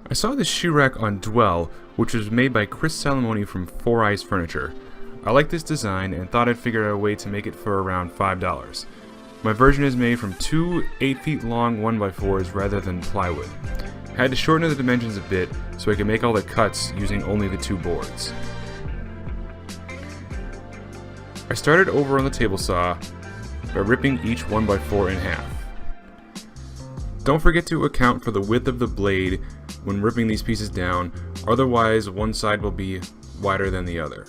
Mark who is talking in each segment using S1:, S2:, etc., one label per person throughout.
S1: I saw this shoe rack on Dwell, which was made by Chris Salomone from Four Eyes Furniture. I liked this design and thought I'd figure out a way to make it for around $5. My version is made from two 8 feet long 1x4s rather than plywood. I had to shorten the dimensions a bit so I could make all the cuts using only the two boards. I started over on the table saw by ripping each 1x4 in half. Don't forget to account for the width of the blade when ripping these pieces down, otherwise one side will be wider than the other.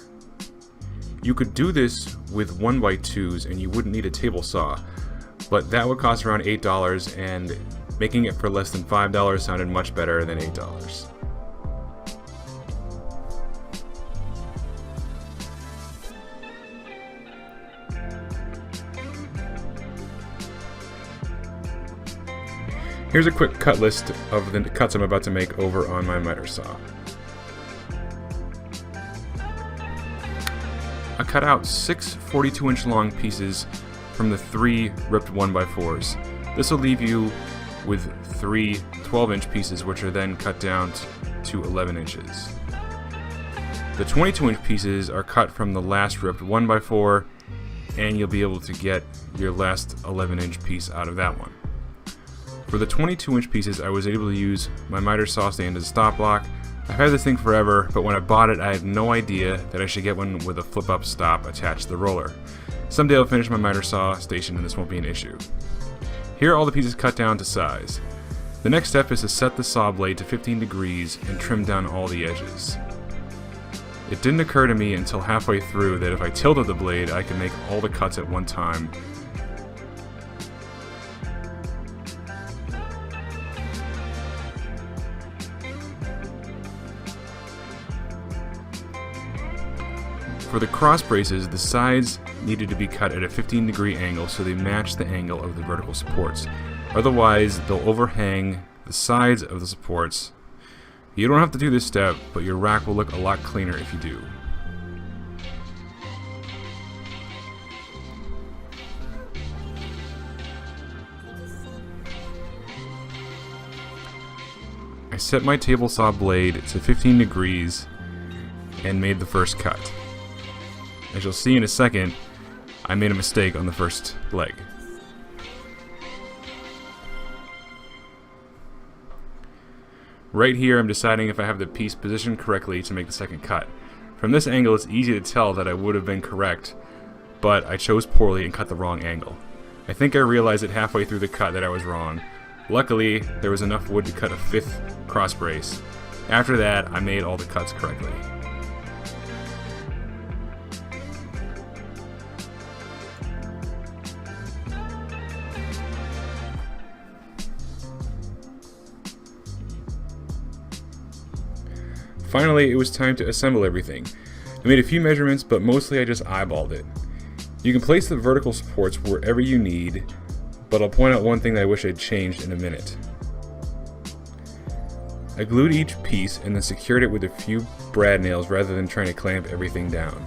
S1: You could do this with 1x2s and you wouldn't need a table saw, but that would cost around $8 and making it for less than $5 sounded much better than $8. Here's a quick cut list of the cuts I'm about to make over on my miter saw. I cut out 6 42-inch long pieces from the 3 ripped 1x4s. This will leave you with 3 12-inch pieces, which are then cut down to 11 inches. The 22-inch pieces are cut from the last ripped 1x4, and you'll be able to get your last 11-inch piece out of that one. For the 22-inch pieces, I was able to use my miter saw stand as a stop block. I've had this thing forever, but when I bought it, I had no idea that I should get one with a flip-up stop attached to the roller. Someday I'll finish my miter saw station and this won't be an issue. Here are all the pieces cut down to size. The next step is to set the saw blade to 15 degrees and trim down all the edges. It didn't occur to me until halfway through that if I tilted the blade, I could make all the cuts at one time. For the cross braces, the sides needed to be cut at a 15-degree angle so they match the angle of the vertical supports. Otherwise, they'll overhang the sides of the supports. You don't have to do this step, but your rack will look a lot cleaner if you do. I set my table saw blade to 15 degrees and made the first cut. As you'll see in a second, I made a mistake on the first leg. Right here I'm deciding if I have the piece positioned correctly to make the second cut. From this angle it's easy to tell that I would have been correct, but I chose poorly and cut the wrong angle. I think I realized it halfway through the cut that I was wrong. Luckily, there was enough wood to cut a 5th cross brace. After that, I made all the cuts correctly. Finally, it was time to assemble everything. I made a few measurements, but mostly I just eyeballed it. You can place the vertical supports wherever you need, but I'll point out one thing that I wish I'd changed in a minute. I glued each piece and then secured it with a few brad nails rather than trying to clamp everything down.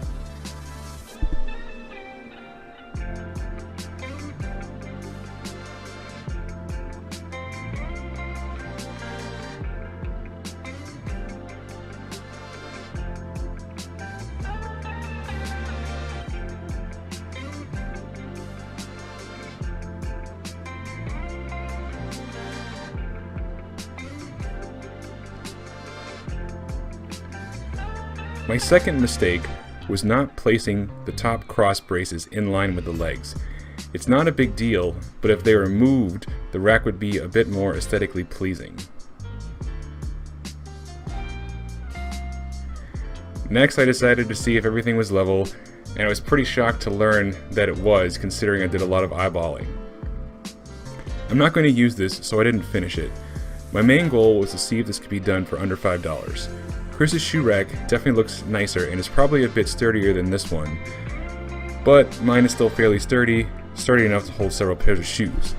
S1: My second mistake was not placing the top cross braces in line with the legs. It's not a big deal, but if they were moved, the rack would be a bit more aesthetically pleasing. Next, I decided to see if everything was level, and I was pretty shocked to learn that it was, considering I did a lot of eyeballing. I'm not going to use this, so I didn't finish it. My main goal was to see if this could be done for under $5. Chris's shoe rack definitely looks nicer and is probably a bit sturdier than this one, but mine is still fairly sturdy enough to hold several pairs of shoes.